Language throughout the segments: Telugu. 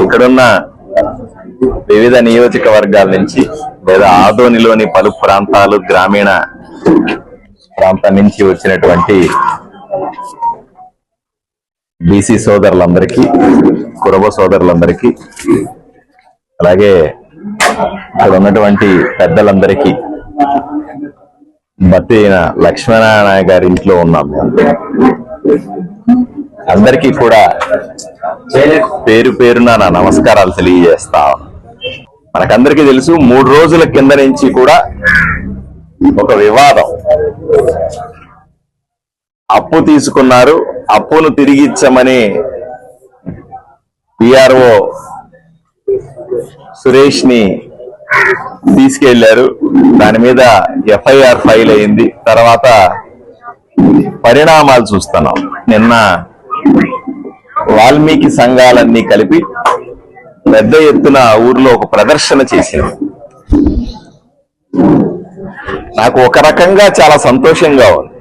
ఇక్కడున్న వివిధ నియోజకవర్గాల నుంచి లేదా ఆదోనిలోని పలు ప్రాంతాలు గ్రామీణ ప్రాంతం నుంచి వచ్చినటువంటి బీసీ సోదరులందరికీ, కురబ సోదరులందరికీ, అలాగే ఇక్కడ ఉన్నటువంటి పెద్దలందరికీ, బత్తి అయిన లక్ష్మీనారాయణ గారి ఇంట్లో ఉన్నాం. అందరికీ కూడా పేరు పేరున నా నమస్కారాలు తెలియజేస్తా. మనకందరికీ తెలుసు, 3 రోజుల కింద నుంచి కూడా ఒక వివాదం. అప్పు తీసుకున్నారు, అప్పును తిరిగి ఇచ్చమని పిఆర్ఓ సురేష్ ని తీసుకెళ్లారు. దాని మీద ఎఫ్ఐఆర్ ఫైల్ అయింది. తర్వాత పరిణామాలు చూస్తున్నాం. నిన్న వాల్మీకి సంఘాలన్నీ కలిపి పెద్ద ఎత్తున ఊర్లో ఒక ప్రదర్శన చేసింది. నాకు ఒక రకంగా చాలా సంతోషంగా ఉంది.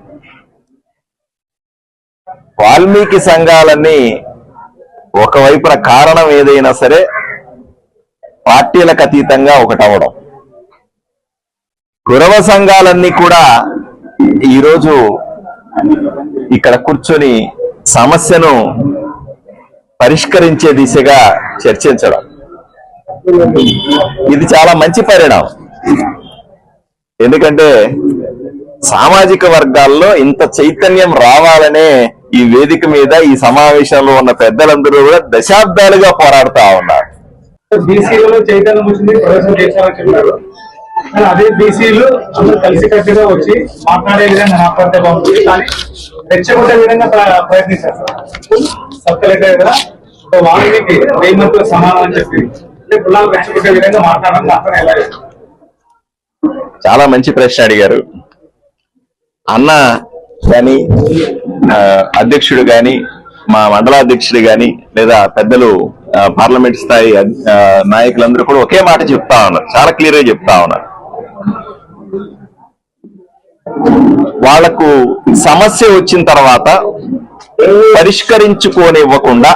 వాల్మీకి సంఘాలన్నీ ఒకవైపున కారణం ఏదైనా సరే పార్టీలకు అతీతంగా ఒకటవడం, కురవ సంఘాలన్నీ కూడా ఈరోజు ఇక్కడ కూర్చొని సమస్యను పరిష్కరించే దిశగా చర్చించడం, ఇది చాలా మంచి పరిణామం. ఎందుకంటే సామాజిక వర్గాల్లో ఇంత చైతన్యం రావాలనే ఈ వేదిక మీద, ఈ సమావేశంలో ఉన్న పెద్దలందరూ కూడా దశాబ్దాలుగా పోరాడుతా ఉన్నారు. బీసీలలో చైతన్యం వచ్చింది, ప్రవేశం చేశారని చెప్పారు. అదే బీసీలు అందరూ కలిసికట్టుగా వచ్చి మాట్లాడే విధంగా మాట్లాడితే బాగుంటుంది, కానీ రెచ్చగొట్టే విధంగా ప్రయత్నించారు. సబ్ కలెక్టర్ కదా వాల్మీకి 1000 మందితో సమానం అని చెప్పి పుల్లాలు రెచ్చగొట్టే విధంగా మాట్లాడడం అర్థం ఎలా? చాలా మంచి ప్రశ్న అడిగారు. అన్న కానీ, అధ్యక్షుడు కానీ, మా మండలాధ్యక్షుడు కానీ, లేదా పెద్దలు పార్లమెంట్ స్థాయి నాయకులందరూ కూడా ఒకే మాట చెప్తా ఉన్నారు, చాలా క్లియర్ గా చెప్తా ఉన్నారు. వాళ్లకు సమస్య వచ్చిన తర్వాత పరిష్కరించుకోనివ్వకుండా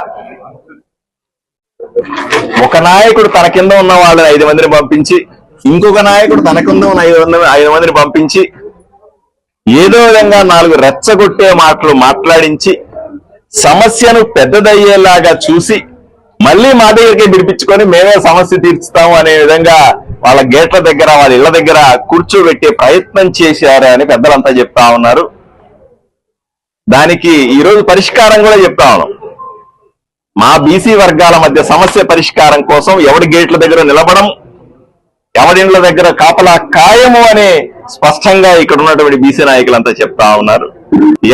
ఒక నాయకుడు తన కింద ఉన్న వాళ్ళని 5 మందిని పంపించి, ఇంకొక నాయకుడు తన కింద ఉన్న 5 మందిని పంపించి ఏదో విధంగా 4 రెచ్చగొట్టే మాటలు మాట్లాడించి సమస్యను పెద్దదయ్యేలాగా చూసి మళ్ళీ మా దగ్గరికి పిలిపించుకొని మేమే సమస్య తీర్చుతాము అనే విధంగా వాళ్ళ గేట్ల దగ్గర, వాళ్ళ ఇళ్ల దగ్గర కూర్చోబెట్టే ప్రయత్నం చేశారు అని పెద్దలంతా చెప్తా ఉన్నారు. దానికి ఈరోజు పరిష్కారం కూడా చెప్తా ఉన్నాం. మా బీసీ వర్గాల మధ్య సమస్య పరిష్కారం కోసం ఎవరి గేట్ల దగ్గర నిలబడం, ఎవరిండ్ల దగ్గర కాపలా ఖాయము అనే స్పష్టంగా ఇక్కడ ఉన్నటువంటి బీసీ నాయకులంతా చెప్తా ఉన్నారు.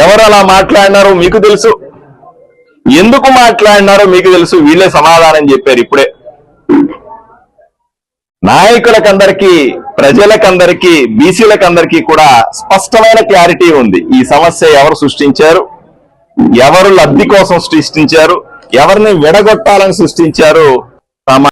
ఎవరు అలా మాట్లాడినారో మీకు తెలుసు, ఎందుకు మాట్లాడినారో మీకు తెలుసు. వీళ్ళే సమాధానం చెప్పారు ఇప్పుడే. నాయకులకందరికీ, ప్రజలకందరికీ, బీసీలకందరికీ కూడా స్పష్టమైన క్లారిటీ ఉంది. ఈ సమస్య ఎవరు సృష్టించారు, ఎవరు లబ్ధి కోసం సృష్టించారు, ఎవరిని విడగొట్టాలని సృష్టించారు.